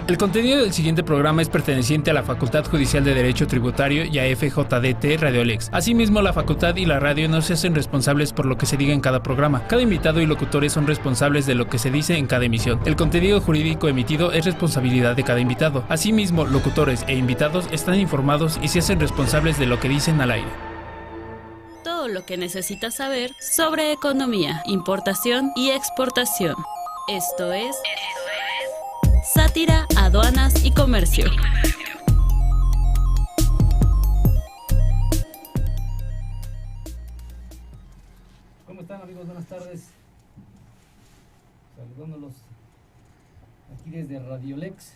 El contenido del siguiente programa es perteneciente a la Facultad Judicial de Derecho Tributario y a FJDT Radiolex. Asimismo, la facultad y la radio no se hacen responsables por lo que se diga en cada programa. Cada invitado y locutores son responsables de lo que se dice en cada emisión. El contenido jurídico emitido es responsabilidad de cada invitado. Asimismo, locutores e invitados están informados y se hacen responsables de lo que dicen al aire. Todo lo que necesitas saber sobre economía, importación y exportación. Esto es Sátira, Aduanas y Comercio. ¿Cómo están, amigos? Buenas tardes. Saludándolos aquí desde Radiolex,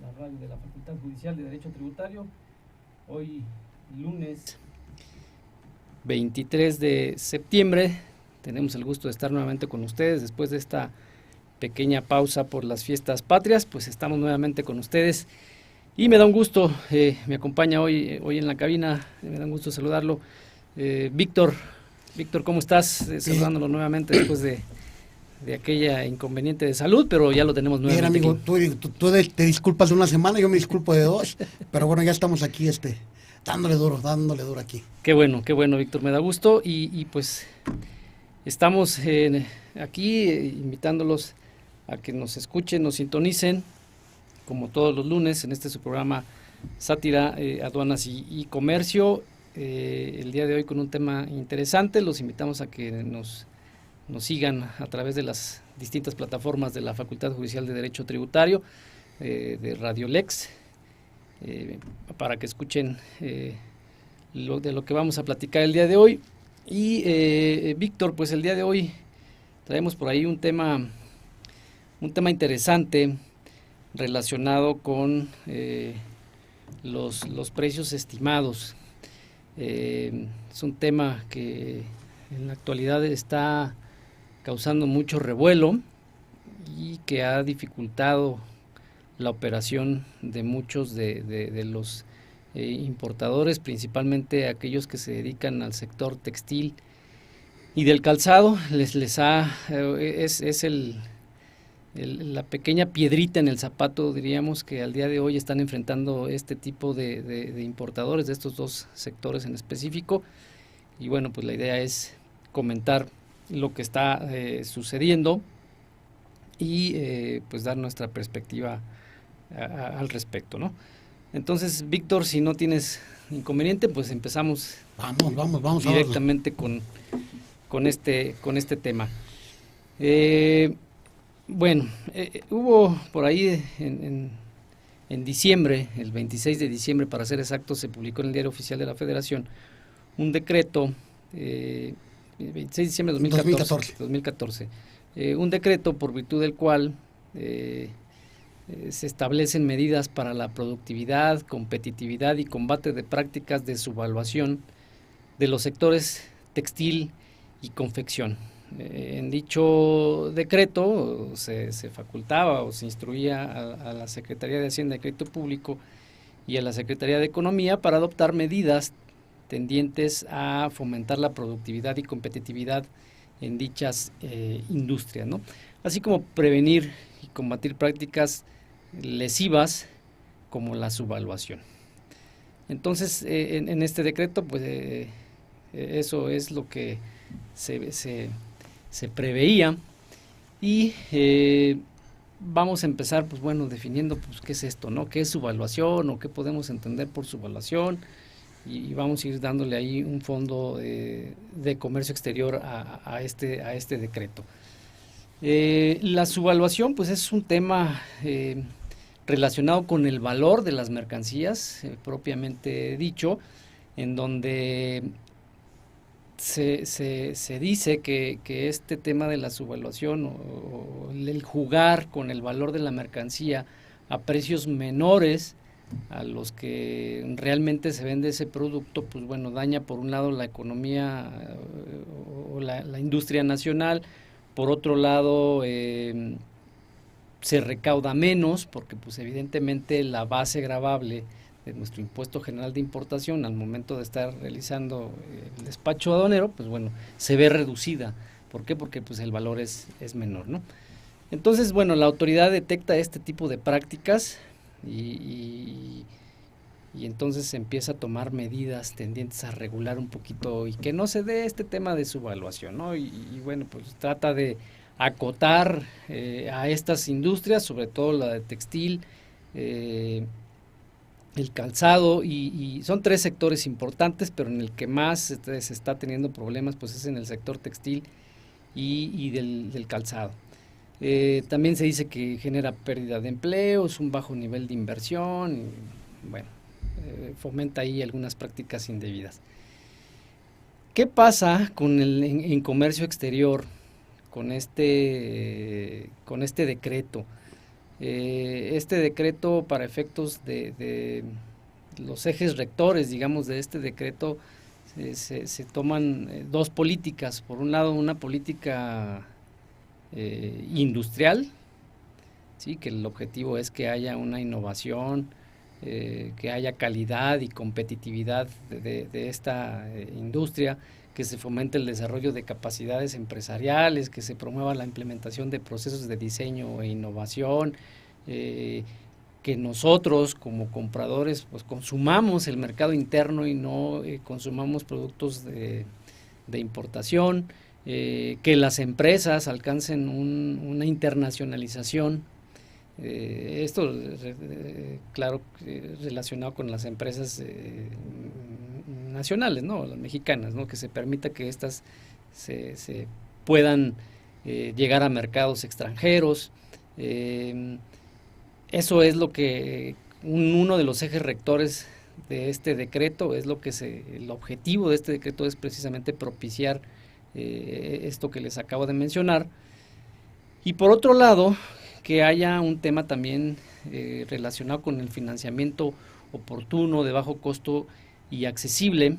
la radio de la Facultad Judicial de Derecho Tributario. Hoy, lunes 23 de septiembre, tenemos el gusto de estar nuevamente con ustedes después de esta pequeña pausa por las fiestas patrias. Pues estamos nuevamente con ustedes y me da un gusto, me acompaña hoy en la cabina, me da un gusto saludarlo, Víctor, ¿cómo estás? Saludándolo nuevamente después de aquella inconveniente de salud, pero ya lo tenemos nuevamente. Bien, amigo, tú te disculpas de una semana, yo me disculpo de dos, pero bueno, ya estamos aquí, dándole duro aquí. Qué bueno, Víctor, me da gusto y pues estamos aquí invitándolos a que nos escuchen, nos sintonicen, como todos los lunes, en su programa Sátira, Aduanas y Comercio. El día de hoy con un tema interesante. Los invitamos a que nos sigan a través de las distintas plataformas de la Facultad Judicial de Derecho Tributario, de Radiolex, para que escuchen de lo que vamos a platicar el día de hoy. Y Víctor, pues el día de hoy traemos por ahí un tema interesante relacionado con los precios estimados. Es un tema que en la actualidad está causando mucho revuelo y que ha dificultado la operación de muchos de los importadores, principalmente aquellos que se dedican al sector textil y del calzado. Es la pequeña piedrita en el zapato, diríamos, que al día de hoy están enfrentando este tipo de importadores de estos dos sectores en específico. Y bueno, pues la idea es comentar lo que está sucediendo y pues dar nuestra perspectiva al respecto, ¿no? Entonces, Víctor, si no tienes inconveniente, pues empezamos vamos directamente con este tema. Bueno, hubo por ahí en diciembre, el 26 de diciembre para ser exacto, se publicó en el Diario Oficial de la Federación un decreto, 26 de diciembre de 2014, un decreto por virtud del cual se establecen medidas para la productividad, competitividad y combate de prácticas de subvaluación de los sectores textil y confección. En dicho decreto se facultaba o se instruía a la Secretaría de Hacienda y Crédito Público y a la Secretaría de Economía para adoptar medidas tendientes a fomentar la productividad y competitividad en dichas industrias, ¿no? Así como prevenir y combatir prácticas lesivas como la subvaluación. Entonces, en este decreto, pues eso es lo que se preveía y vamos a empezar, pues bueno, definiendo pues qué es esto, ¿no? ¿Qué es subvaluación o qué podemos entender por subvaluación? Y vamos a ir dándole ahí un fondo de comercio exterior a este decreto. La subvaluación, pues es un tema relacionado con el valor de las mercancías, propiamente dicho, en donde se dice que este tema de la subvaluación o el jugar con el valor de la mercancía a precios menores a los que realmente se vende ese producto, pues bueno, daña por un lado la economía o la industria nacional, por otro lado se recauda menos porque pues evidentemente la base gravable de nuestro impuesto general de importación al momento de estar realizando el despacho aduanero, pues bueno, se ve reducida. ¿Por qué? Porque pues el valor es menor, ¿no? Entonces, bueno, la autoridad detecta este tipo de prácticas y entonces se empieza a tomar medidas tendientes a regular un poquito y que no se dé este tema de subvaluación, ¿no? Y bueno, pues trata de acotar a estas industrias, sobre todo la de textil, el calzado, y son 3 sectores importantes, pero en el que más se está teniendo problemas pues es en el sector textil y del calzado. También se dice que genera pérdida de empleos, un bajo nivel de inversión, y, bueno, fomenta ahí algunas prácticas indebidas. ¿Qué pasa con en comercio exterior con este decreto? Este decreto, para efectos de los ejes rectores, digamos, de este decreto, se toman 2 políticas. Por un lado, una política industrial, ¿sí? Que el objetivo es que haya una innovación, que haya calidad y competitividad de esta industria, que se fomente el desarrollo de capacidades empresariales, que se promueva la implementación de procesos de diseño e innovación, que nosotros como compradores pues consumamos el mercado interno y no consumamos productos de importación, que las empresas alcancen una internacionalización. Esto, claro, relacionado con las empresas nacionales, ¿no? Las mexicanas, ¿no? Que se permita que estas se puedan llegar a mercados extranjeros. Eso es lo que uno de los ejes rectores de este decreto, es lo que el objetivo de este decreto es precisamente propiciar esto que les acabo de mencionar. Y por otro lado, que haya un tema también relacionado con el financiamiento oportuno, de bajo costo y accesible,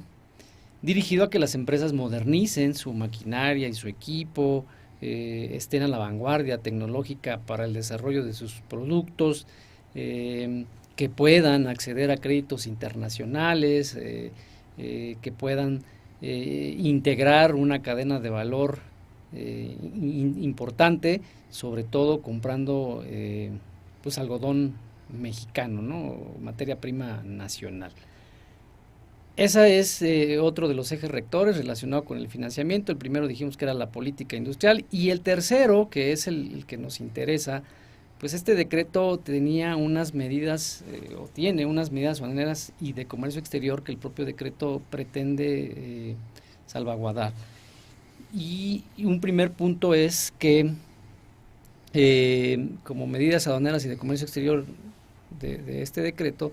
dirigido a que las empresas modernicen su maquinaria y su equipo, estén a la vanguardia tecnológica para el desarrollo de sus productos, que puedan acceder a créditos internacionales, que puedan integrar una cadena de valor importante, sobre todo comprando pues algodón mexicano, ¿no? Materia prima nacional. Esa es otro de los ejes rectores relacionado con el financiamiento. El primero dijimos que era la política industrial, y el tercero, que es el que nos interesa, pues este decreto tenía unas medidas, o tiene unas medidas aduaneras y de comercio exterior que el propio decreto pretende salvaguardar. Y un primer punto es que como medidas aduaneras y de comercio exterior de este decreto,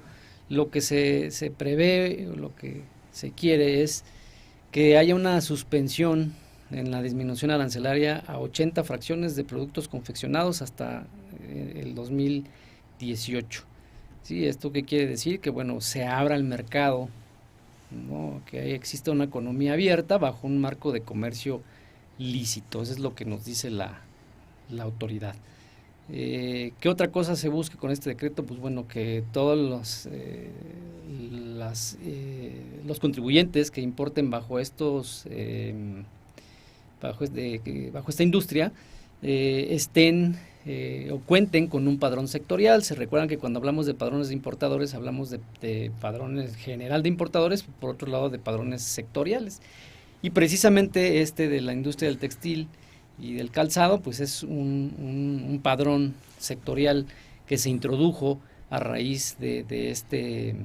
lo que se prevé, o lo que se quiere es que haya una suspensión en la disminución arancelaria a 80 fracciones de productos confeccionados hasta el 2018. ¿Sí? ¿Esto qué quiere decir? Que bueno, se abra el mercado, ¿no? Que exista una economía abierta bajo un marco de comercio lícito. Eso es lo que nos dice la autoridad. ¿Qué otra cosa se busca con este decreto? Pues bueno, que todos los contribuyentes que importen bajo bajo esta industria estén o cuenten con un padrón sectorial. Se recuerdan que cuando hablamos de padrones de importadores hablamos de padrones general de importadores, por otro lado de padrones sectoriales, y precisamente este de la industria del textil y del calzado pues es un padrón sectorial que se introdujo a raíz de este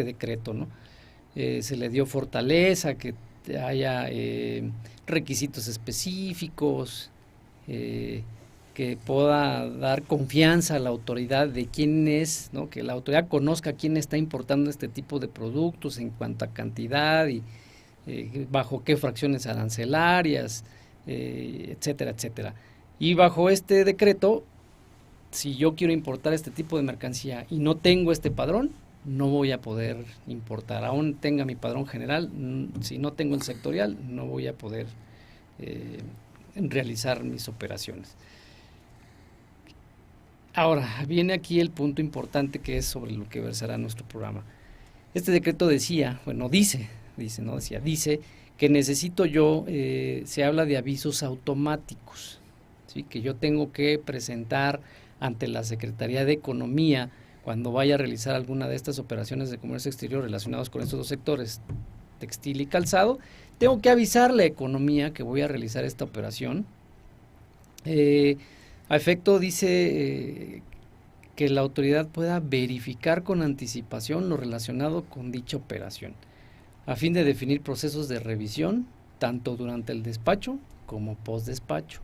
decreto, ¿no? Se le dio fortaleza, que haya requisitos específicos, que pueda dar confianza a la autoridad de quién es, ¿no? Que la autoridad conozca quién está importando este tipo de productos en cuanto a cantidad y bajo qué fracciones arancelarias, etcétera, etcétera. Y bajo este decreto, si yo quiero importar este tipo de mercancía y no tengo este padrón, no voy a poder importar. Aún tenga mi padrón general, si no tengo el sectorial, no voy a poder realizar mis operaciones. Ahora, viene aquí el punto importante, que es sobre lo que versará nuestro programa. Este decreto dice que necesito yo, se habla de avisos automáticos, ¿sí? Que yo tengo que presentar ante la Secretaría de Economía cuando vaya a realizar alguna de estas operaciones de comercio exterior relacionadas con estos dos sectores, textil y calzado. Tengo que avisarle a Economía que voy a realizar esta operación. A efecto, dice que la autoridad pueda verificar con anticipación lo relacionado con dicha operación, a fin de definir procesos de revisión, tanto durante el despacho como post-despacho.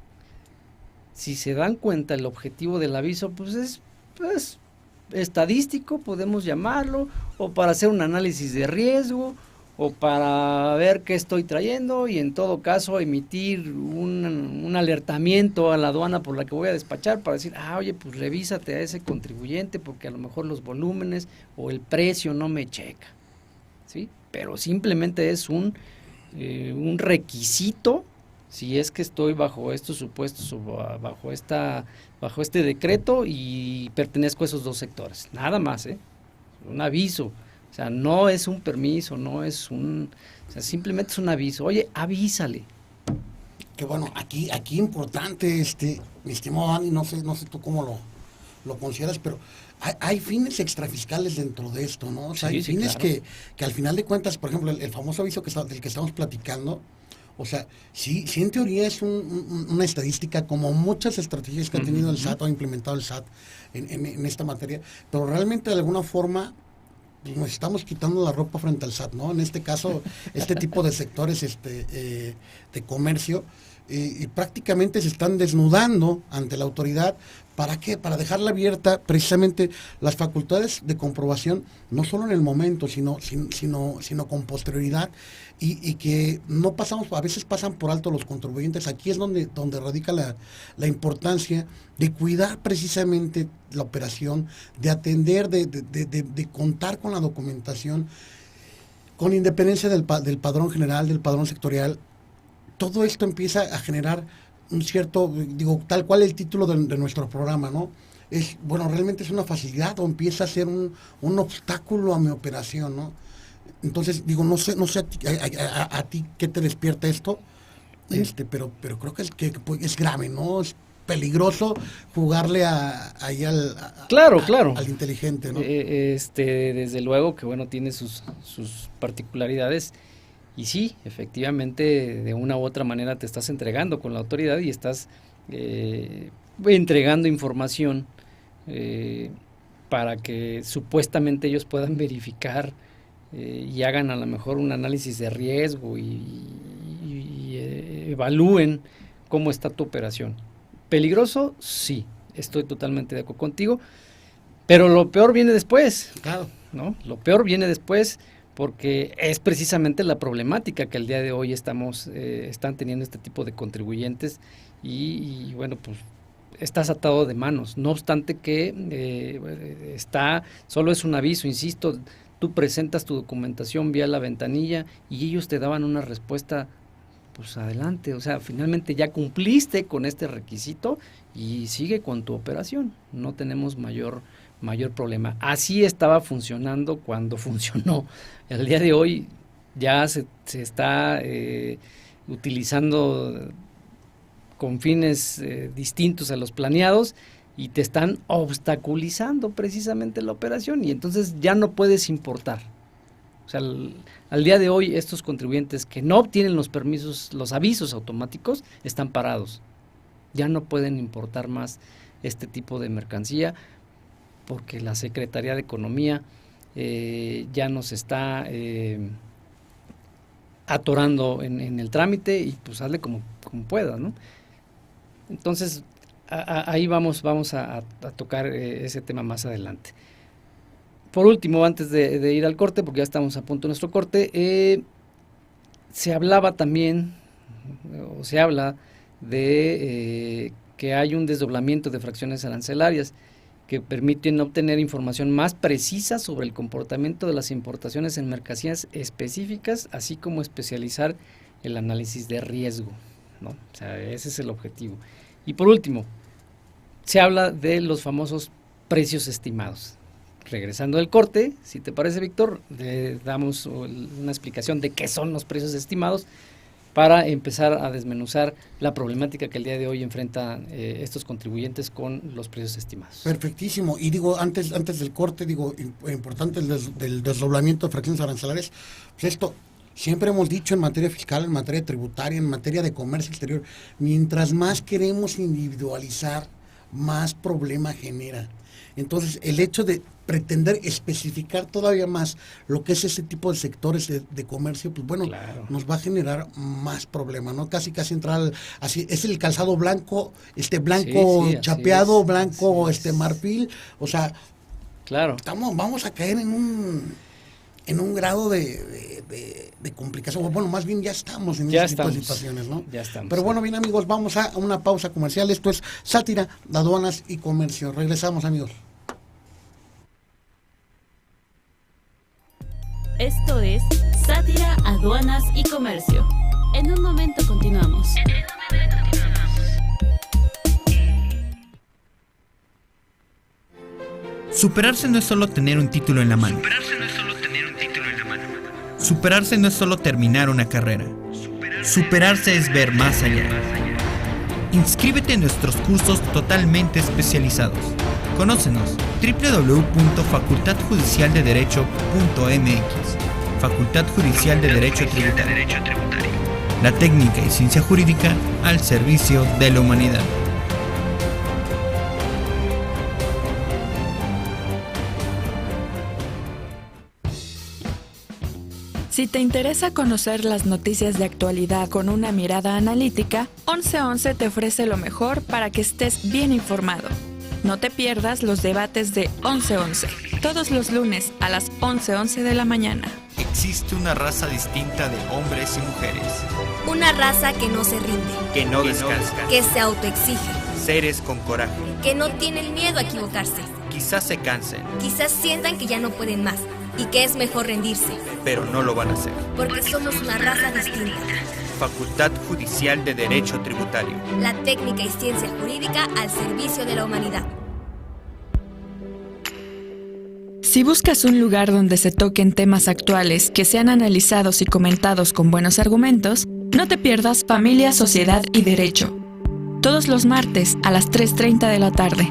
Si se dan cuenta, el objetivo del aviso pues es estadístico, podemos llamarlo, o para hacer un análisis de riesgo, o para ver qué estoy trayendo, y en todo caso emitir un alertamiento a la aduana por la que voy a despachar para decir, oye, pues revísate a ese contribuyente porque a lo mejor los volúmenes o el precio no me checa, ¿sí? Pero simplemente es un requisito, si es que estoy bajo estos supuestos o bajo este decreto y pertenezco a esos dos sectores, nada más, un aviso. O sea, no es un permiso, o sea, simplemente es un aviso. Oye, avísale. Que bueno, aquí importante, mi estimado Dani, no sé tú cómo lo consideras, pero hay fines extrafiscales dentro de esto, ¿no? O sea, sí, hay fines claro. que al final de cuentas, por ejemplo, el famoso aviso del que estamos platicando, o sea, sí en teoría es una estadística, como muchas estrategias que ha tenido el SAT o ha implementado el SAT en esta materia, pero realmente de alguna forma nos estamos quitando la ropa frente al SAT, ¿no? En este caso, este tipo de sectores de comercio, y prácticamente se están desnudando ante la autoridad. ¿Para qué? Para dejarla abierta precisamente las facultades de comprobación, no solo en el momento, sino con posterioridad, y que no pasamos, a veces pasan por alto los contribuyentes. Aquí es donde radica la importancia de cuidar precisamente la operación, de atender, de contar con la documentación, con independencia del padrón general, del padrón sectorial. Todo esto empieza a generar un cierto, tal cual el título de nuestro programa, ¿no? Realmente es una facilidad o empieza a ser un obstáculo a mi operación, ¿no? Entonces, no sé a ti qué te despierta esto, pero creo que es grave, ¿no? Es peligroso jugarle claro. al inteligente, ¿no? Desde luego que, tiene sus particularidades. Y sí, efectivamente, de una u otra manera te estás entregando con la autoridad y estás entregando información para que supuestamente ellos puedan verificar y hagan a lo mejor un análisis de riesgo y evalúen cómo está tu operación. ¿Peligroso? Sí, estoy totalmente de acuerdo contigo, pero lo peor viene después. Claro. ¿No? Lo peor viene después, porque es precisamente la problemática que el día de hoy están teniendo este tipo de contribuyentes y pues estás atado de manos. No obstante que solo es un aviso, insisto, tú presentas tu documentación vía la ventanilla y ellos te daban una respuesta, pues adelante, o sea, finalmente ya cumpliste con este requisito y sigue con tu operación, no tenemos mayor problema. Así estaba funcionando cuando funcionó. El día de hoy ya se está utilizando con fines distintos a los planeados y te están obstaculizando precisamente la operación y entonces ya no puedes importar. O sea, al día de hoy estos contribuyentes que no obtienen los permisos, los avisos automáticos, están parados. Ya no pueden importar más este tipo de mercancía porque la Secretaría de Economía ya nos está atorando en el trámite y pues hazle como pueda, ¿no? Entonces, ahí vamos a tocar ese tema más adelante. Por último, antes de ir al corte, porque ya estamos a punto de nuestro corte, se hablaba también, o se habla de que hay un desdoblamiento de fracciones arancelarias que permiten obtener información más precisa sobre el comportamiento de las importaciones en mercancías específicas, así como especializar el análisis de riesgo, ¿no? O sea, ese es el objetivo. Y por último, se habla de los famosos precios estimados. Regresando del corte, si te parece, Víctor, damos una explicación de qué son los precios estimados para empezar a desmenuzar la problemática que el día de hoy enfrentan estos contribuyentes con los precios estimados. Perfectísimo. Y digo, antes del corte, importante del desdoblamiento de fracciones arancelarias, pues esto siempre hemos dicho en materia fiscal, en materia tributaria, en materia de comercio exterior, mientras más queremos individualizar, más problema genera. Entonces, el hecho de pretender especificar todavía más lo que es ese tipo de sectores de comercio, pues bueno, claro, nos va a generar más problemas, ¿no? Casi entrar así, es el calzado blanco, blanco sí, chapeado, blanco, marfil, o sea, claro, vamos a caer en un grado de complicación. Bueno, más bien ya estamos en ese tipo de situaciones, ¿no? Ya estamos. Pero bueno, bien amigos, vamos a una pausa comercial. Esto es Sátira, Aduanas y Comercio. Regresamos, amigos. Esto es Sátira, Aduanas y Comercio. En un momento continuamos. Superarse no es solo tener un título en la mano. Superarse no es solo terminar una carrera. Superarse es ver más allá. Inscríbete en nuestros cursos totalmente especializados. Conócenos www.facultadjudicialdederecho.mx. Facultad Judicial de Derecho Tributario. La técnica y ciencia jurídica al servicio de la humanidad. Si te interesa conocer las noticias de actualidad con una mirada analítica, 1111 te ofrece lo mejor para que estés bien informado. No te pierdas los debates de 1111, todos los lunes a las 11:11 de la mañana. Existe una raza distinta de hombres y mujeres. Una raza que no se rinde, que no descansa, que se autoexige, seres con coraje, que no tienen miedo a equivocarse. Quizás se cansen, quizás sientan que ya no pueden más y que es mejor rendirse. Pero no lo van a hacer. Porque somos una raza distinta. Facultad Judicial de Derecho Tributario. La técnica y ciencia jurídica al servicio de la humanidad. Si buscas un lugar donde se toquen temas actuales que sean analizados y comentados con buenos argumentos, no te pierdas Familia, Sociedad y Derecho. Todos los martes a las 3:30 de la tarde.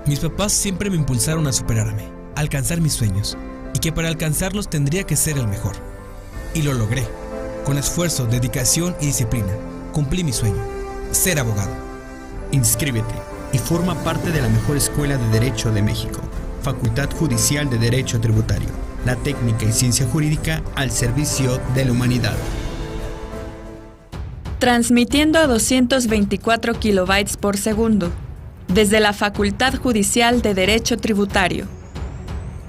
Mis papás siempre me impulsaron a superarme, a alcanzar mis sueños, y que para alcanzarlos tendría que ser el mejor. Y lo logré. Con esfuerzo, dedicación y disciplina, cumplí mi sueño, ser abogado. Inscríbete y forma parte de la mejor escuela de Derecho de México. Facultad Judicial de Derecho Tributario. La técnica y ciencia jurídica al servicio de la humanidad. Transmitiendo a 224 kilobytes por segundo. Desde la Facultad Judicial de Derecho Tributario.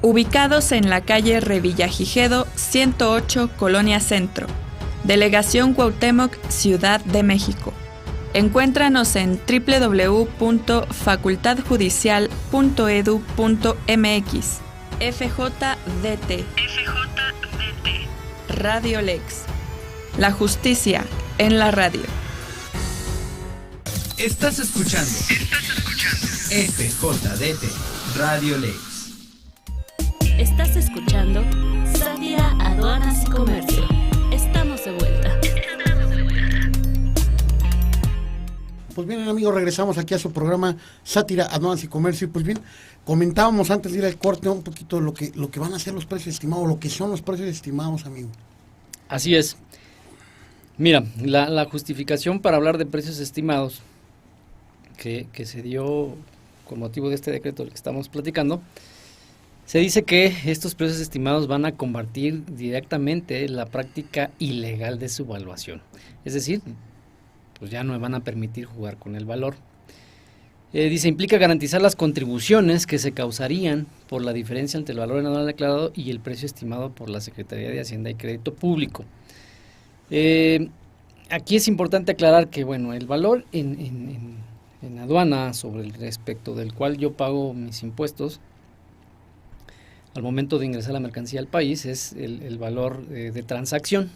Ubicados en la calle Revillagigedo 108, Colonia Centro. Delegación Cuauhtémoc, Ciudad de México. Encuéntranos en www.facultadjudicial.edu.mx. FJDT. Radio Lex. La justicia en la radio. Estás escuchando FJDT, Radio Lex. Estás escuchando Sátira, Aduanas y Comercio. Estamos de vuelta. Pues bien, amigos, regresamos aquí a su programa Sátira, Aduanas y Comercio. Y pues bien, comentábamos antes de ir al corte un poquito lo que van a ser los precios estimados, lo que son los precios estimados, amigo. Así es. Mira, la justificación para hablar de precios estimados que se dio con motivo de este decreto del que estamos platicando, se dice que estos precios estimados van a combatir directamente la práctica ilegal de su evaluación. Es decir, pues ya no me van a permitir jugar con el valor. Dice, implica garantizar las contribuciones que se causarían por la diferencia entre el valor anual declarado y el precio estimado por la Secretaría de Hacienda y Crédito Público. Aquí es importante aclarar que, bueno, el valor en aduana sobre el respecto del cual yo pago mis impuestos al momento de ingresar la mercancía al país es el valor de transacción,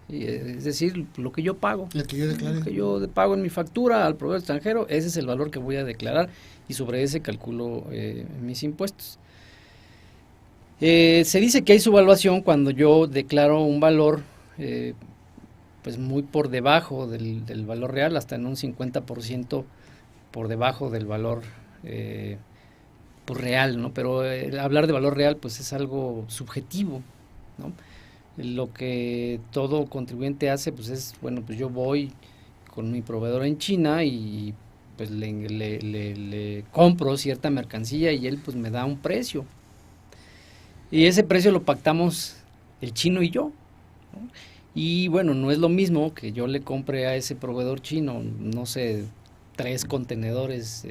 es decir, lo que yo pago, lo que yo declaré, lo que yo pago en mi factura al proveedor extranjero, ese es el valor que voy a declarar y sobre ese calculo mis impuestos. Se dice que hay subvaluación cuando yo declaro un valor pues muy por debajo del valor real, hasta en un 50% por debajo del valor pues real, ¿no? Pero hablar de valor real pues es algo subjetivo, ¿no? Lo que todo contribuyente hace pues es, bueno, pues yo voy con mi proveedor en China y pues le compro cierta mercancía y él pues me da un precio. Y ese precio lo pactamos el chino y yo, ¿no? Y bueno, no es lo mismo que yo le compre a ese proveedor chino, no sé, 3 contenedores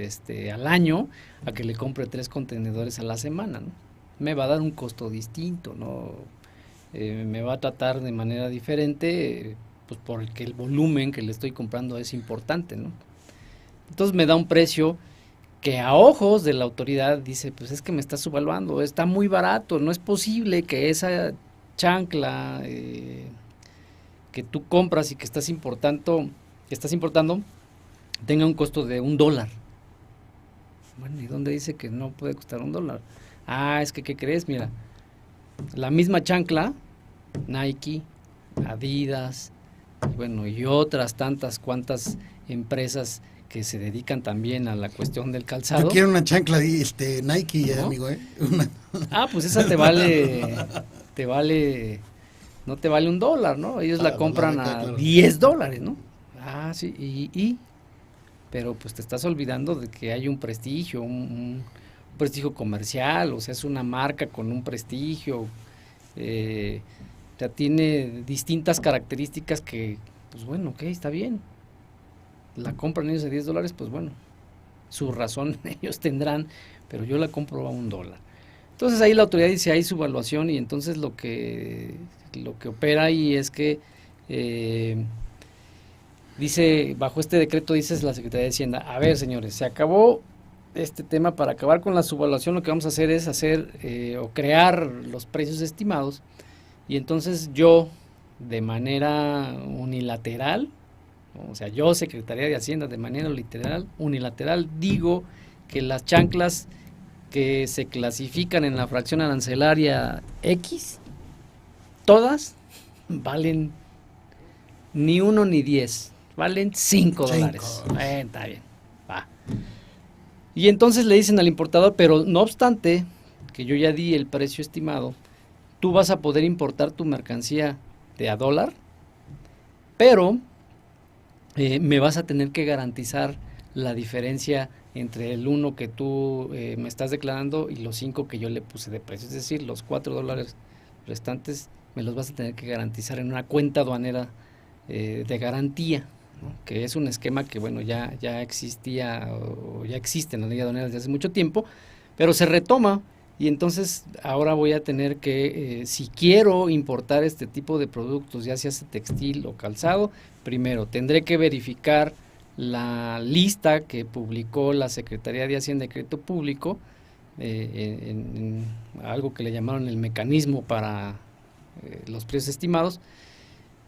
al año, a que le compre 3 contenedores a la semana, ¿no? Me va a dar un costo distinto, ¿no? Me va a tratar de manera diferente, pues porque el volumen que le estoy comprando es importante, ¿no? Entonces me da un precio que a ojos de la autoridad dice, pues es que me está subvaluando, está muy barato, no es posible que esa chancla que tú compras y que estás importando tenga un costo de $1. Bueno, ¿y dónde dice que no puede costar $1? Ah, es que, ¿qué crees? Mira, la misma chancla, Nike, Adidas, bueno, y otras tantas cuantas empresas que se dedican también a la cuestión del calzado. Yo quiero una chancla Nike, ¿no? Amigo, Pues esa te vale, no te vale $1, ¿no? Ellos la compran a $10, ¿no? Ah, sí, pero pues te estás olvidando de que hay un prestigio, un prestigio comercial, o sea, es una marca con un prestigio, ya tiene distintas características que, pues bueno, ok, está bien. La compran ellos a $10, pues bueno, su razón ellos tendrán, pero yo la compro a $1. Entonces ahí la autoridad dice, hay subvaluación, y entonces lo que opera ahí es que dice, bajo este decreto dice la Secretaría de Hacienda, a ver señores, se acabó este tema. Para acabar con la subvaluación lo que vamos a hacer es o crear los precios estimados, y entonces yo de manera unilateral, o sea, yo, Secretaría de Hacienda, de manera unilateral, digo que las chanclas que se clasifican en la fracción arancelaria X, todas valen ni 1 ni 10, valen $5. Está bien, va. Y entonces le dicen al importador, pero no obstante que yo ya di el precio estimado, tú vas a poder importar tu mercancía de a $1, pero me vas a tener que garantizar la diferencia entre el 1 que tú me estás declarando y los 5 que yo le puse de precio. Es decir, los $4 restantes me los vas a tener que garantizar en una cuenta aduanera de garantía, ¿no? Que es un esquema que, bueno, ya existía o ya existe en la ley aduanera desde hace mucho tiempo, pero se retoma. Y entonces ahora voy a tener que, si quiero importar este tipo de productos, ya sea textil o calzado, primero tendré que verificar la lista que publicó la Secretaría de Hacienda, Decreto Público, en algo que le llamaron el mecanismo para los precios estimados.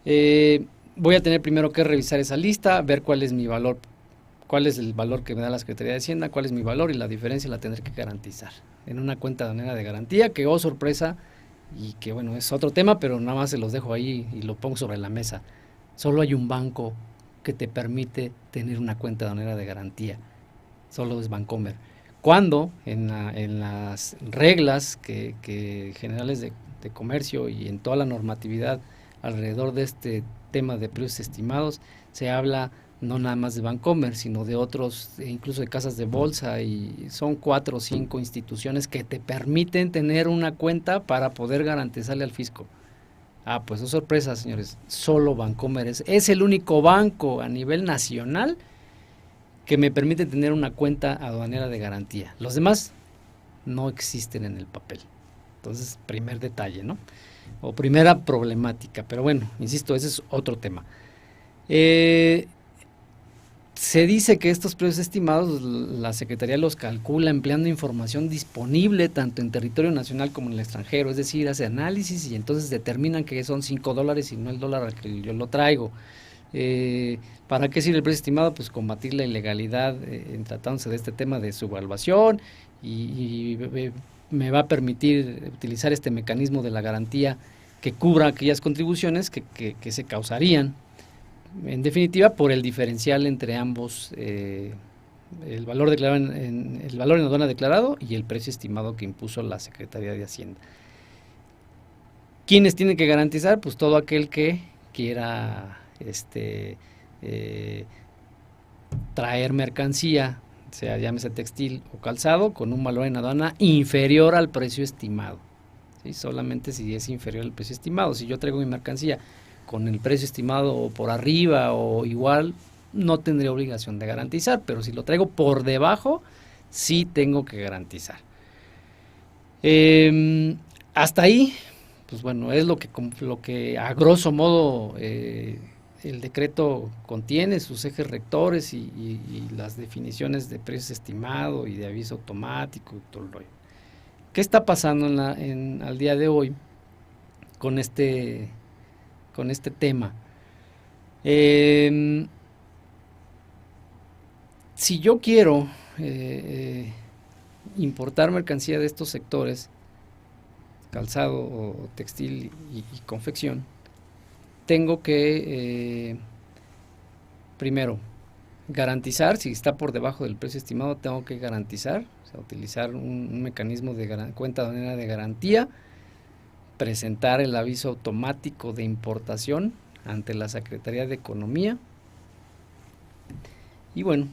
Voy a tener primero que revisar esa lista, ver cuál es mi valor, cuál es el valor que me da la Secretaría de Hacienda, cuál es mi valor, y la diferencia la tendré que garantizar en una cuenta aduanera de garantía, que sorpresa, y que bueno, es otro tema, pero nada más se los dejo ahí y lo pongo sobre la mesa. Solo hay un banco que te permite tener una cuenta aduanera de garantía, solo es Bancomer. Cuando en las reglas que generales de comercio y en toda la normatividad alrededor de este tema de precios estimados, se habla no nada más de Bancomer, sino de otros, incluso de casas de bolsa, y son 4 o 5 instituciones que te permiten tener una cuenta para poder garantizarle al fisco. Pues no sorpresa, señores, solo Bancomer es el único banco a nivel nacional que me permite tener una cuenta aduanera de garantía. Los demás no existen en el papel. Entonces, primer detalle, ¿no? O primera problemática, pero bueno, insisto, ese es otro tema. Se dice que estos precios estimados la Secretaría los calcula empleando información disponible tanto en territorio nacional como en el extranjero, es decir, hace análisis y entonces determinan que son $5 y no el dólar al que yo lo traigo. ¿Para qué sirve el precio estimado? Pues combatir la ilegalidad en tratándose de este tema de subvaluación y me va a permitir utilizar este mecanismo de la garantía que cubra aquellas contribuciones que se causarían, en definitiva, por el diferencial entre ambos, el valor declarado el valor en aduana declarado y el precio estimado que impuso la Secretaría de Hacienda. ¿Quiénes tienen que garantizar? Pues todo aquel que quiera traer mercancía, sea llámese textil o calzado, con un valor en aduana inferior al precio estimado. ¿Sí? Solamente si es inferior al precio estimado. Si yo traigo mi mercancía con el precio estimado o por arriba o igual, no tendría obligación de garantizar, pero si lo traigo por debajo, sí tengo que garantizar. Hasta ahí, pues bueno, es lo que a grosso modo el decreto contiene, sus ejes rectores y las definiciones de precio estimado y de aviso automático y todo el rollo. ¿Qué está pasando al día de hoy con este tema? Si yo quiero importar mercancía de estos sectores, calzado o textil y confección, tengo que primero garantizar. Si está por debajo del precio estimado, tengo que garantizar, o sea, utilizar un mecanismo de cuenta aduanera de garantía, presentar el aviso automático de importación ante la Secretaría de Economía y bueno,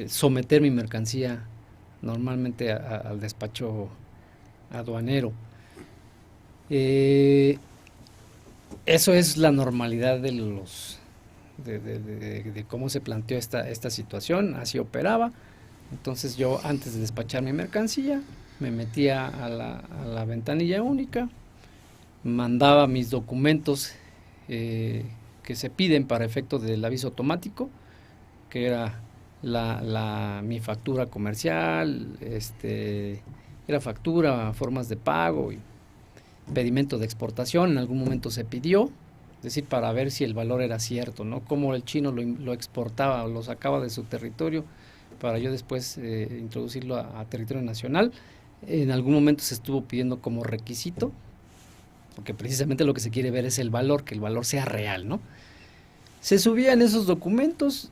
someter mi mercancía normalmente al despacho aduanero. Eso es la normalidad de cómo se planteó esta situación, así operaba. Entonces yo, antes de despachar mi mercancía, me metía a la ventanilla única, mandaba mis documentos que se piden para efecto del aviso automático, que era mi factura comercial, era factura, formas de pago y pedimento de exportación. En algún momento se pidió, es decir, para ver si el valor era cierto, ¿no? Cómo el chino lo exportaba o lo sacaba de su territorio para yo después introducirlo a territorio nacional. En algún momento se estuvo pidiendo como requisito, porque precisamente lo que se quiere ver es el valor, que el valor sea real, ¿no? Se subían esos documentos.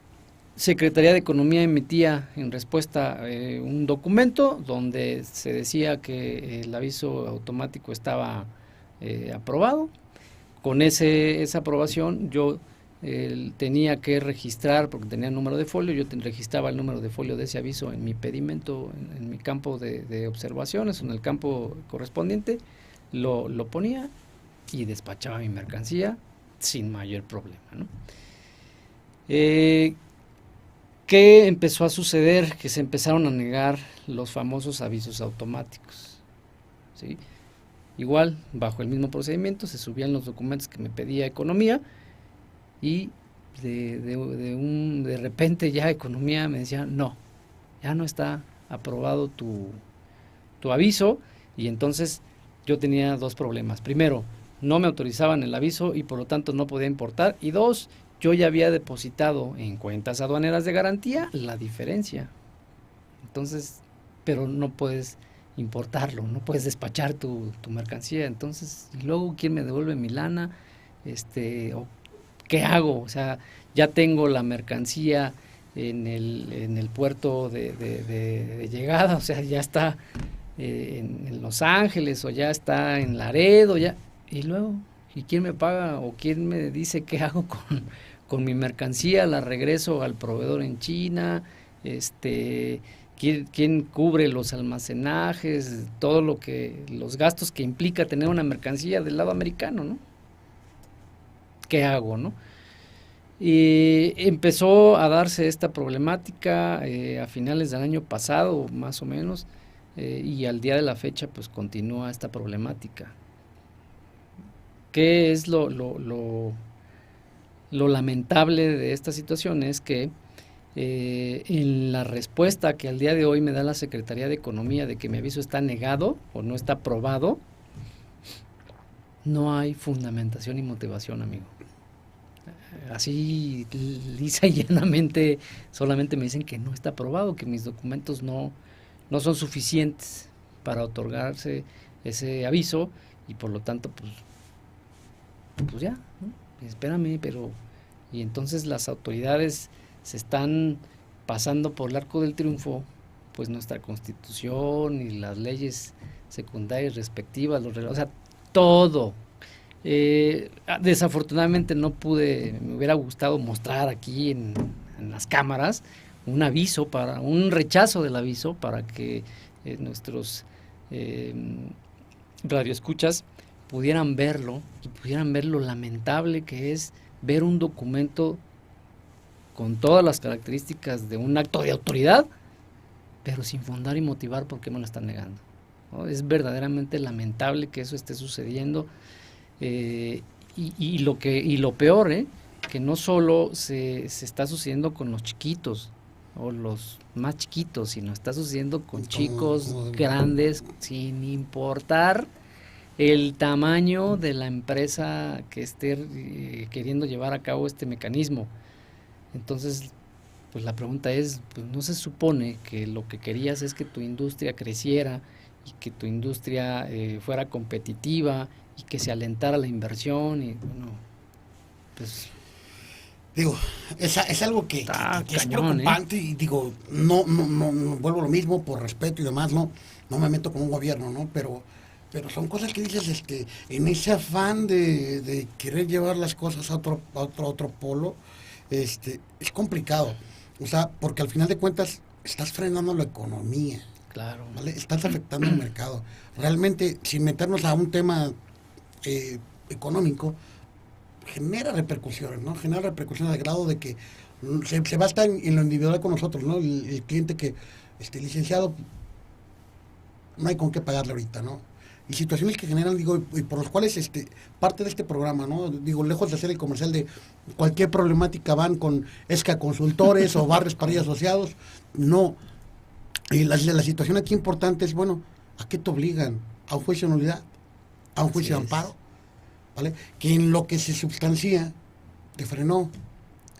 Secretaría de Economía emitía en respuesta un documento donde se decía que el aviso automático estaba aprobado. Con esa aprobación yo tenía que registrar, porque tenía número de folio, yo registraba el número de folio de ese aviso en mi pedimento, en mi campo de observaciones, en el campo correspondiente, lo ponía y despachaba mi mercancía sin mayor problema, ¿no? ¿Qué empezó a suceder? Que se empezaron a negar los famosos avisos automáticos, ¿sí? Igual, bajo el mismo procedimiento, se subían los documentos que me pedía Economía y de repente ya Economía me decía, no, ya no está aprobado tu aviso, y entonces yo tenía dos problemas. Primero, no me autorizaban el aviso y por lo tanto no podía importar, y dos, yo ya había depositado en cuentas aduaneras de garantía la diferencia. Entonces, pero no puedes importarlo, no puedes despachar tu mercancía. Entonces, ¿y luego quién me devuelve mi lana? ¿O qué hago? O sea, ya tengo la mercancía en el puerto de llegada, o sea, ya está en Los Ángeles o ya está en Laredo, ya. Y luego, ¿y quién me paga o quién me dice qué hago con mi mercancía? ¿La regreso al proveedor en China? ¿Quién cubre los almacenajes? Todo los gastos que implica tener una mercancía del lado americano, ¿no? ¿Qué hago, no? Y empezó a darse esta problemática a finales del año pasado, más o menos, y al día de la fecha, pues continúa esta problemática. ¿Qué es lo lamentable de esta situación? Es que en la respuesta que al día de hoy me da la Secretaría de Economía de que mi aviso está negado o no está aprobado, no hay fundamentación y motivación, amigo. Así lisa y llanamente solamente me dicen que no está aprobado, que mis documentos no son suficientes para otorgarse ese aviso y por lo tanto pues ya, ¿no? Espérame, pero... Y entonces las autoridades se están pasando por el arco del triunfo, pues nuestra Constitución y las leyes secundarias respectivas, o sea, todo. Desafortunadamente no pude, me hubiera gustado mostrar aquí en las cámaras un rechazo del aviso para que nuestros radioescuchas pudieran verlo y pudieran ver lo lamentable que es ver un documento con todas las características de un acto de autoridad, pero sin fundar y motivar por qué me lo están negando, ¿no? Es verdaderamente lamentable que eso esté sucediendo, y lo peor, que no solo se está sucediendo con los chiquitos o los más chiquitos, sino está sucediendo con chicos grandes, sin importar el tamaño de la empresa que esté queriendo llevar a cabo este mecanismo. Entonces, pues la pregunta es, pues no se supone que lo que querías es que tu industria creciera y que tu industria fuera competitiva y que se alentara la inversión y bueno, pues... Digo, es algo que es preocupante, y digo, no vuelvo a lo mismo por respeto y demás, no me meto con un gobierno, ¿no? Pero son cosas que dices, en ese afán de querer llevar las cosas a otro polo, es complicado. O sea, porque al final de cuentas estás frenando la economía. Claro. ¿Vale? Estás afectando el mercado. Realmente, sin meternos a un tema económico, genera repercusiones, ¿no? Genera repercusiones al grado de que se basta en lo individual con nosotros, ¿no? El cliente que, licenciado, no hay con qué pagarle ahorita, ¿no? Y situaciones que generan, digo, y por los cuales parte de este programa, ¿no? Digo, lejos de hacer el comercial de cualquier problemática van con ESCA Consultores o Barrios para ellos asociados, no. Y la situación aquí importante es, bueno, ¿a qué te obligan? ¿A un juicio de nulidad? ¿A un juicio de amparo? ¿Vale? Que en lo que se sustancia te frenó.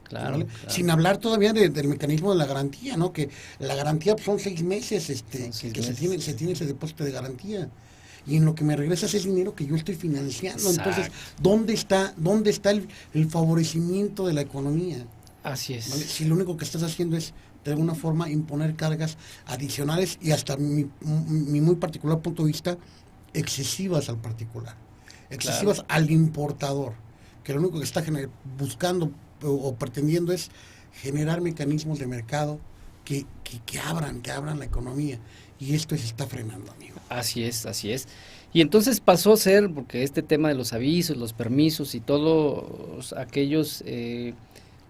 Claro, ¿vale? Claro. Sin hablar todavía del mecanismo de la garantía, ¿no? Que la garantía son 6 meses, se tiene ese depósito de garantía. Y en lo que me regresas es dinero que yo estoy financiando. Exacto. Entonces, ¿dónde está el favorecimiento de la economía? Así es. ¿Vale? Si lo único que estás haciendo es, de alguna forma, imponer cargas adicionales y hasta mi muy particular punto de vista, excesivas al particular, excesivas al importador, que lo único que está buscando o pretendiendo es generar mecanismos de mercado que abran la economía. Y esto se está frenando, amigo. Así es. Y entonces pasó a ser, porque este tema de los avisos, los permisos y todos aquellos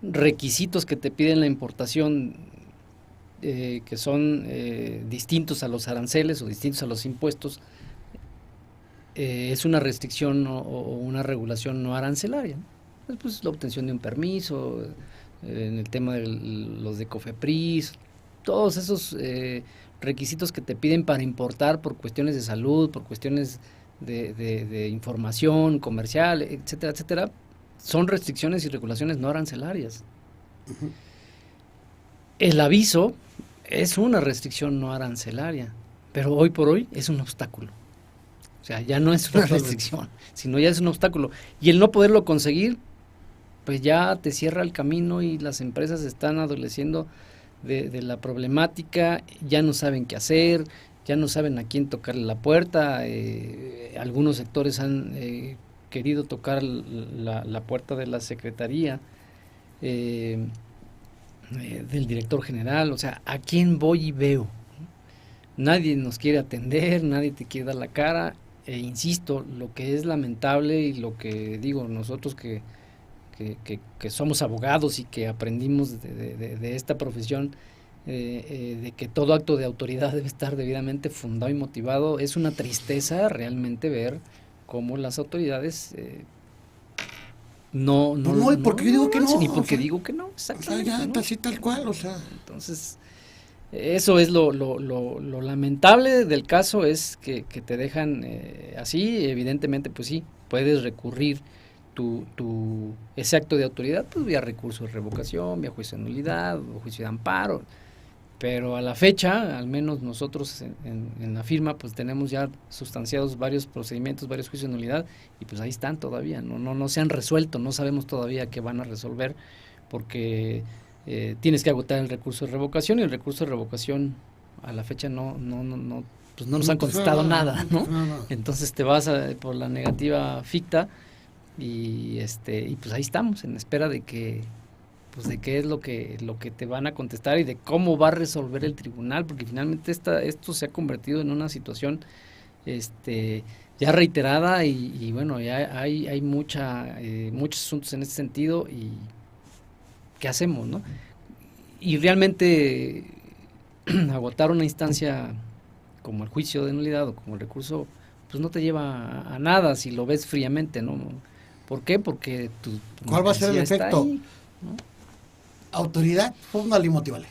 requisitos que te piden la importación, que son distintos a los aranceles o distintos a los impuestos, es una restricción o una regulación no arancelaria, ¿no? Pues la obtención de un permiso, en el tema de los de COFEPRIS, todos esos requisitos que te piden para importar por cuestiones de salud, por cuestiones de información comercial, etcétera, etcétera, son restricciones y regulaciones no arancelarias. Uh-huh. El aviso es una restricción no arancelaria, pero hoy por hoy es un obstáculo. O sea, ya no es una restricción, sino ya es un obstáculo. Y el no poderlo conseguir, pues ya te cierra el camino y las empresas están adoleciendo de la problemática, ya no saben qué hacer, ya no saben a quién tocarle la puerta. Algunos sectores han querido tocar la puerta de la Secretaría, del director general, o sea, ¿a quién voy y veo? Nadie nos quiere atender, nadie te quiere dar la cara, insisto, lo que es lamentable y lo que digo, nosotros que somos abogados y que aprendimos de esta profesión, de que todo acto de autoridad debe estar debidamente fundado y motivado, es una tristeza realmente ver cómo las autoridades no, porque yo digo que no. Ni porque digo que no, exactamente. O sea, ya, ¿no? así tal cual, o sea. Entonces, eso es lo lamentable del caso, es que te dejan así. Evidentemente, pues sí, puedes recurrir ese acto de autoridad, pues vía recurso de revocación, vía juicio de nulidad o juicio de amparo. Pero a la fecha, al menos nosotros en la firma, pues tenemos ya sustanciados varios procedimientos, varios juicios de nulidad, y pues ahí están todavía, no se han resuelto, no sabemos todavía qué van a resolver, porque tienes que agotar el recurso de revocación, y el recurso de revocación a la fecha no nos han contestado nada, ¿no? Entonces te vas por la negativa ficta, y pues ahí estamos, en espera de que qué es lo que te van a contestar y de cómo va a resolver el tribunal, porque finalmente esto se ha convertido en una situación ya reiterada, y bueno, ya hay muchos asuntos en este sentido, y ¿qué hacemos, no? Y realmente agotar una instancia como el juicio de nulidad o como el recurso, pues no te lleva a nada si lo ves fríamente, ¿no? ¿Por qué? Porque ¿cuál va a ser el efecto? Ahí, ¿no? Autoridad, fúndale y motívale.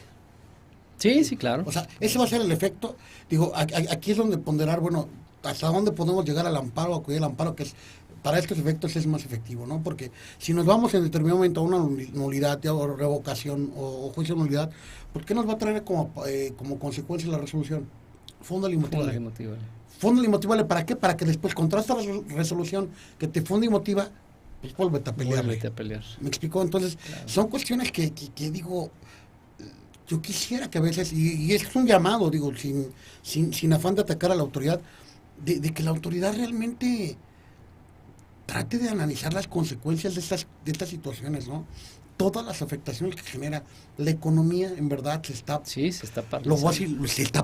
Sí, claro. O sea, ese va a ser el efecto. Digo, aquí es donde ponderar, bueno, hasta dónde podemos llegar al amparo, acudir al amparo, que es para estos efectos es más efectivo, ¿no? Porque si nos vamos en determinado momento a una nulidad o revocación o juicio de nulidad, ¿por qué nos va a traer como consecuencia la resolución? Fúndale y motívale. Fúndale y motívale, ¿para qué? Para que después, contra esta resolución que te funda y motiva, pues vuélvete a pelear. ¿Me explicó? Entonces, claro, son cuestiones que digo, yo quisiera que a veces, y es un llamado, digo, sin afán de atacar a la autoridad, de que la autoridad realmente trate de analizar las consecuencias de estas situaciones, ¿no? Todas las afectaciones que genera la economía, en verdad, se está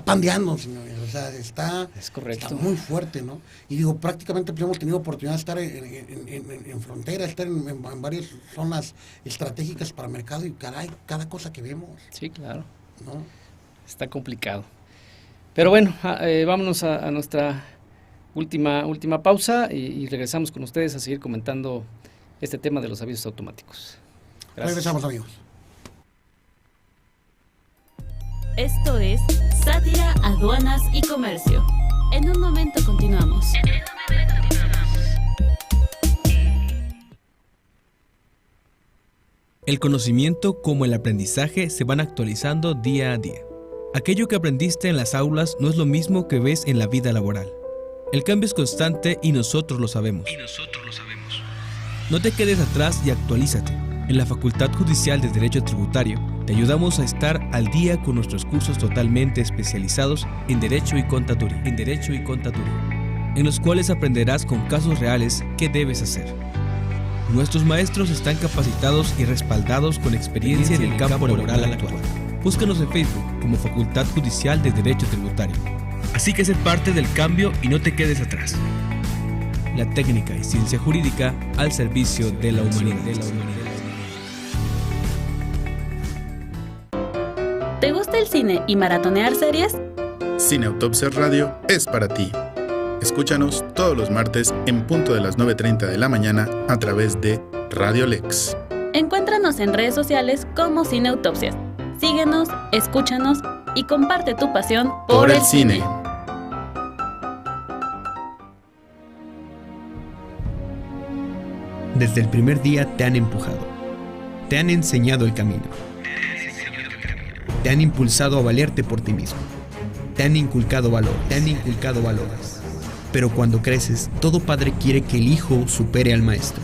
pandeando, señores. O sea, es correcto, está muy fuerte, ¿no? Y digo, prácticamente pues, hemos tenido oportunidad de estar en frontera, estar en varias zonas estratégicas para mercado, y caray, cada cosa que vemos. Sí, claro. ¿No? Está complicado. Pero bueno, vámonos a nuestra última pausa, y regresamos con ustedes a seguir comentando este tema de los avisos automáticos. Gracias. Regresamos, amigos. Esto es Sátira, Aduanas y Comercio. En un momento continuamos. El conocimiento como el aprendizaje se van actualizando día a día. Aquello que aprendiste en las aulas no es lo mismo que ves en la vida laboral. El cambio es constante y nosotros lo sabemos. No te quedes atrás y actualízate. En la Facultad Judicial de Derecho Tributario te ayudamos a estar al día con nuestros cursos totalmente especializados en Derecho y Contaduría, en los cuales aprenderás con casos reales qué debes hacer. Nuestros maestros están capacitados y respaldados con experiencia en el campo laboral actual. Búscanos en Facebook como Facultad Judicial de Derecho Tributario. Así que sé parte del cambio y no te quedes atrás. La técnica y ciencia jurídica al servicio de la humanidad. ¿Te gusta el cine y maratonear series? Cineautopsias Radio es para ti. Escúchanos todos los martes en punto de las 9:30 de la mañana a través de Radio Lex. Encuéntranos en redes sociales como Cineautopsias. Síguenos, escúchanos y comparte tu pasión por el cine. Desde el primer día te han empujado, te han enseñado el camino, te han impulsado a valerte por ti mismo, te han inculcado valores. Pero cuando creces, todo padre quiere que el hijo supere al maestro.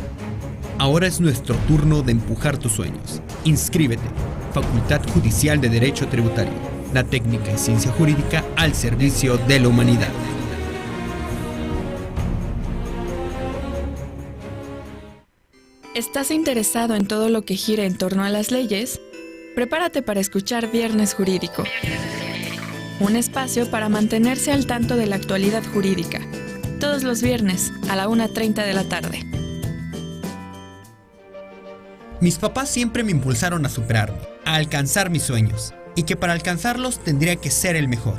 Ahora es nuestro turno de empujar tus sueños. Inscríbete. Facultad Judicial de Derecho Tributario. La técnica y ciencia jurídica al servicio de la humanidad. ¿Estás interesado en todo lo que gira en torno a las leyes? Prepárate para escuchar Viernes Jurídico. Un espacio para mantenerse al tanto de la actualidad jurídica. Todos los viernes a la 1:30 de la tarde. Mis papás siempre me impulsaron a superarme, a alcanzar mis sueños, y que para alcanzarlos tendría que ser el mejor.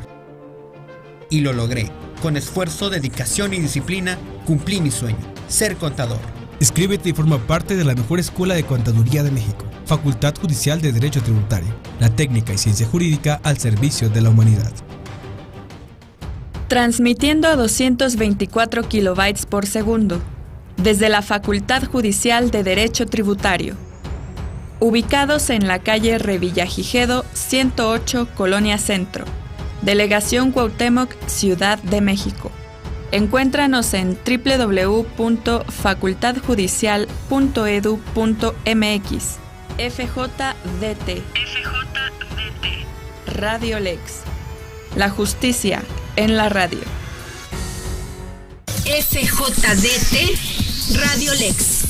Y lo logré. Con esfuerzo, dedicación y disciplina, cumplí mi sueño, ser contador. Inscríbete y forma parte de la mejor escuela de contaduría de México. Facultad Judicial de Derecho Tributario. La técnica y ciencia jurídica al servicio de la humanidad. Transmitiendo a 224 kilobytes por segundo. Desde la Facultad Judicial de Derecho Tributario. Ubicados en la calle Revillagigedo 108, Colonia Centro, Delegación Cuauhtémoc, Ciudad de México. Encuéntranos en www.facultadjudicial.edu.mx. FJDT. Radio Lex. La justicia en la radio. FJDT Radio Lex.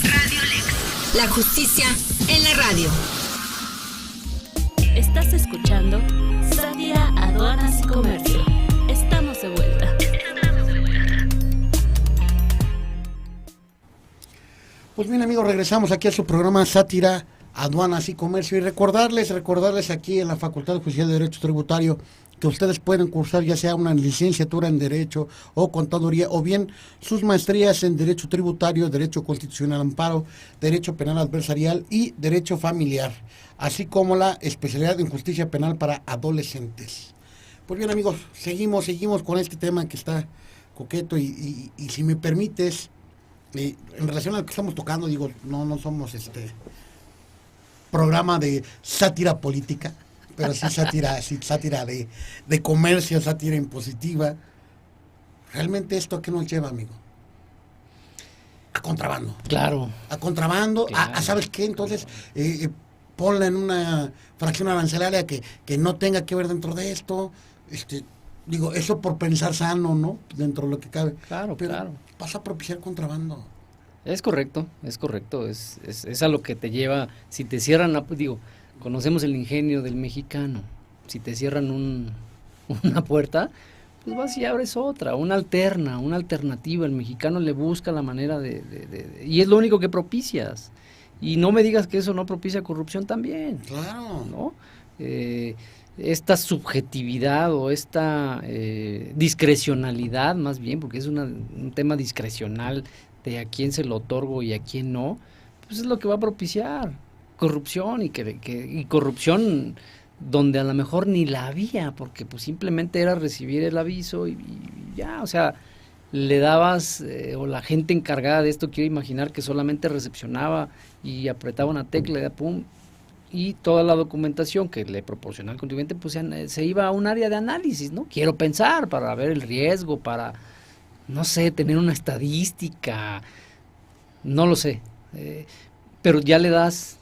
La justicia en la radio. Estás escuchando Sátira, Aduanas y Comercio. Estamos de vuelta. Pues bien, amigos, regresamos aquí a su programa Sátira, Aduanas y Comercio, y recordarles aquí en la Facultad Judicial de Derecho Tributario que ustedes pueden cursar ya sea una licenciatura en Derecho o Contaduría, o bien sus maestrías en Derecho Tributario, Derecho Constitucional Amparo, Derecho Penal Adversarial y Derecho Familiar, así como la especialidad en Justicia Penal para Adolescentes. Pues bien, amigos, seguimos con este tema que está coqueto y si me permites, en relación a lo que estamos tocando, digo, no somos programa de sátira política, pero sí sátira de comercio, sátira impositiva. ¿Realmente esto a qué nos lleva, amigo? A contrabando. Claro. A contrabando, claro. ¿Sabes qué? Entonces, ponla en una fracción arancelaria que no tenga que ver dentro de esto. Digo, eso por pensar sano, ¿no? Dentro de lo que cabe. Claro, pero claro. Vas a propiciar contrabando. Es correcto. Es a lo que te lleva. Si te cierran, conocemos el ingenio del mexicano. Si te cierran una puerta, pues vas y abres otra, una alternativa. El mexicano le busca la manera y es lo único que propicias. Y no me digas que eso no propicia corrupción también. Claro. ¿No? Esta subjetividad o esta discrecionalidad, más bien, porque es un tema discrecional de a quién se lo otorgo y a quién no, pues es lo que va a propiciar corrupción y corrupción donde a lo mejor ni la había, porque pues simplemente era recibir el aviso y ya, o sea, le dabas, o la gente encargada de esto, quiero imaginar que solamente recepcionaba y apretaba una tecla y pum, y toda la documentación que le proporcionaba el contribuyente pues se iba a un área de análisis, ¿no? Quiero pensar, para ver el riesgo, para, no sé, tener una estadística, no lo sé, pero ya le das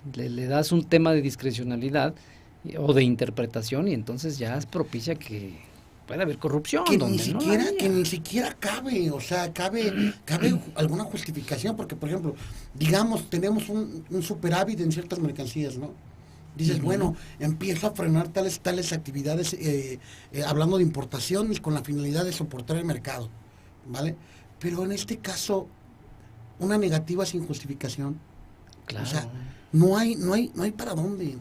un tema de discrecionalidad o de interpretación y entonces ya es propicia que puede haber corrupción. Que ni siquiera cabe, o sea, cabe alguna justificación, porque por ejemplo, digamos, tenemos un superávit en ciertas mercancías, ¿no? Dices, bueno, empiezo a frenar tales actividades, hablando de importación y con la finalidad de soportar el mercado, ¿vale? Pero en este caso, una negativa sin justificación. Claro. O sea, no hay para dónde,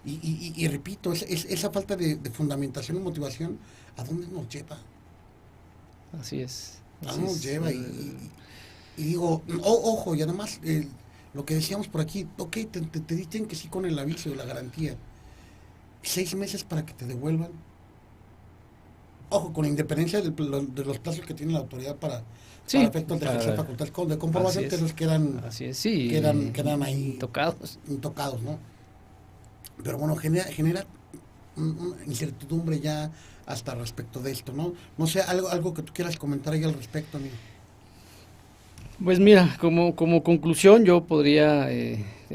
y repito, esa falta de fundamentación y motivación, ¿a dónde nos lleva? Así es. ¿A dónde nos lleva? Y digo, ojo, y además, lo que decíamos por aquí, ok, te dicen que sí con el aviso y la garantía, 6 meses para que te devuelvan. Ojo, con independencia de los plazos que tiene la autoridad para efectos de ejercer facultades de comprobación, que nos quedan, quedan ahí tocados, ¿no? Pero bueno, genera una incertidumbre ya hasta respecto de esto, ¿no? No sé, algo que tú quieras comentar ahí al respecto, amigo. Pues mira, como conclusión yo podría,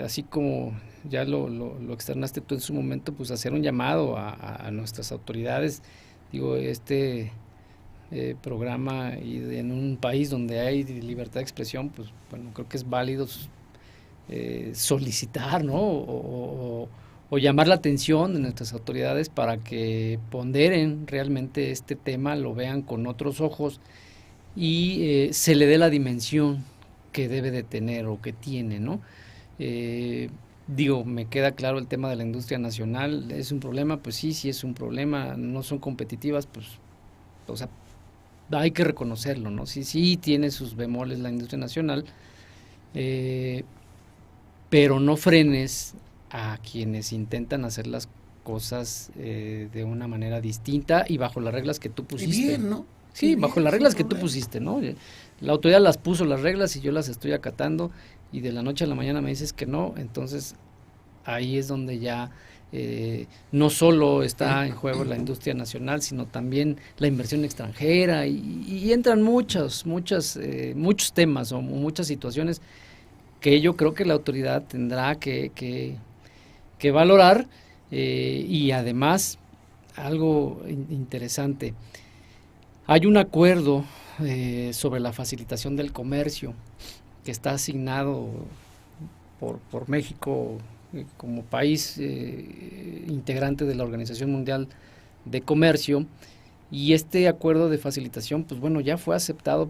así como ya lo externaste tú en su momento, pues hacer un llamado a nuestras autoridades. Digo, programa y en un país donde hay libertad de expresión, pues bueno, creo que es válido solicitar, ¿no? O llamar la atención de nuestras autoridades para que ponderen realmente este tema, lo vean con otros ojos y se le dé la dimensión que debe de tener o que tiene, ¿no? Digo, me queda claro el tema de la industria nacional, ¿es un problema? Pues sí es un problema, no son competitivas, pues, o sea, hay que reconocerlo, ¿no? Sí tiene sus bemoles la industria nacional, pero no frenes a quienes intentan hacer las cosas de una manera distinta y bajo las reglas que tú pusiste. Y bien, ¿no? Sí, bajo las reglas que tú pusiste, ¿no? La autoridad las puso las reglas y yo las estoy acatando y de la noche a la mañana me dices que no, entonces ahí es donde ya no solo está en juego la industria nacional, sino también la inversión extranjera y entran muchos temas o muchas situaciones que yo creo que la autoridad tendrá que valorar, y además algo interesante, hay un acuerdo sobre la facilitación del comercio que está asignado por México como país integrante de la Organización Mundial de Comercio, y este acuerdo de facilitación, pues bueno, ya fue aceptado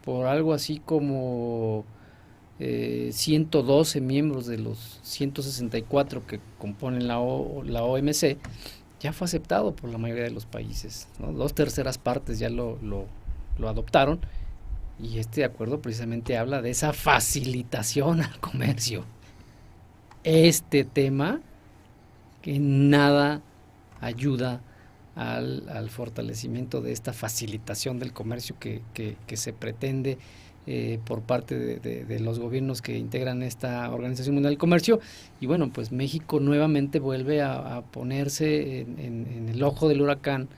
por algo así como 112 miembros de los 164 que componen la OMC. Ya fue aceptado por la mayoría de los países, ¿no? 2/3 partes ya lo adoptaron, y este acuerdo precisamente habla de esa facilitación al comercio. Este tema que nada ayuda al fortalecimiento de esta facilitación del comercio que se pretende por parte de los gobiernos que integran esta Organización Mundial del Comercio. Y bueno, pues México nuevamente vuelve a ponerse en el ojo del huracán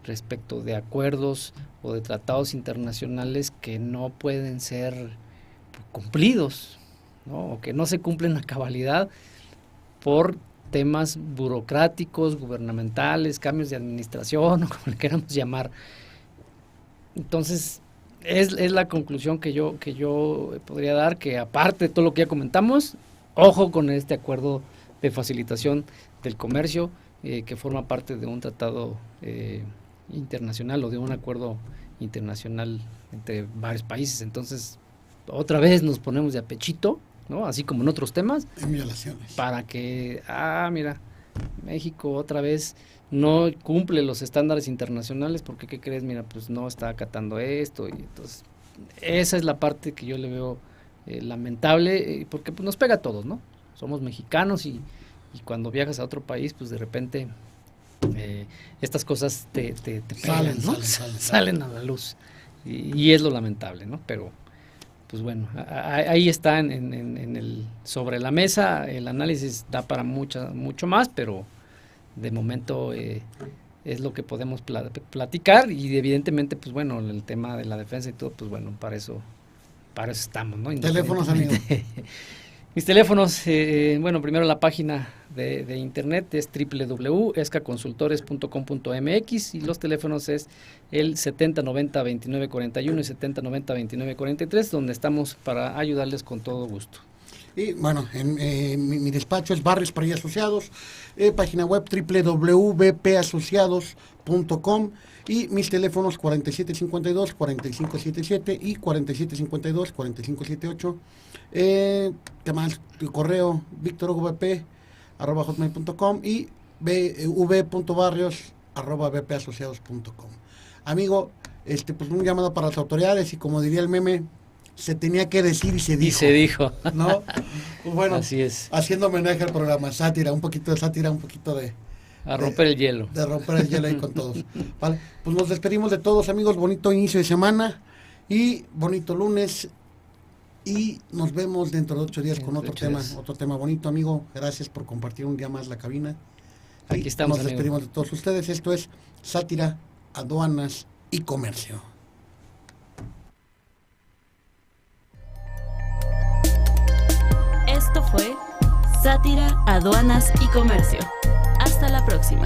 respecto de acuerdos o de tratados internacionales que no pueden ser cumplidos, ¿no? O que no se cumplen a cabalidad por temas burocráticos, gubernamentales, cambios de administración, o como le queramos llamar. Entonces, es la conclusión que yo podría dar, que aparte de todo lo que ya comentamos, ojo con este acuerdo de facilitación del comercio, que forma parte de un tratado internacional o de un acuerdo internacional entre varios países. Entonces, otra vez nos ponemos de a pechito, ¿no? Así como en otros temas, en violaciones, para que, mira, México otra vez no cumple los estándares internacionales porque, ¿qué crees? Mira, pues no está acatando esto, y entonces esa es la parte que yo le veo lamentable, porque pues nos pega a todos, ¿no? Somos mexicanos y cuando viajas a otro país, pues de repente estas cosas te pegan, ¿no? Salen a la luz, y es lo lamentable, ¿no? Pero pues bueno, ahí está en el sobre la mesa. El análisis da para mucho más, pero de momento es lo que podemos platicar, y evidentemente pues bueno, el tema de la defensa y todo, pues bueno, para eso estamos, ¿no? Teléfonos, amigo. Mis teléfonos, bueno, primero la página de internet es www.escaconsultores.com.mx, y los teléfonos es el 7090-2941 y 7090-2943, donde estamos para ayudarles con todo gusto. Y bueno, mi despacho es Barrios Parilla Asociados, página web www.bpasociados.com, y mis teléfonos 4752-4577 y 4752-4578. ¿Qué más? Tu correo victorhugovp@hotmail.com y v.barrios@bpasociados.com. Amigo, pues un llamado para las autoridades, y como diría el meme, se tenía que decir y se dijo. Y se dijo. ¿No? Pues bueno, así es. Haciendo homenaje al programa, sátira, un poquito de... A romper el hielo. De romper el hielo ahí con todos. Vale, pues nos despedimos de todos, amigos. Bonito inicio de semana y bonito lunes. Y nos vemos dentro de 8 días con otro tema bonito, amigo. Gracias por compartir un día más la cabina. Aquí estamos, nos despedimos de todos ustedes. Esto es Sátira, Aduanas y Comercio. Esto fue Sátira, Aduanas y Comercio. Hasta la próxima.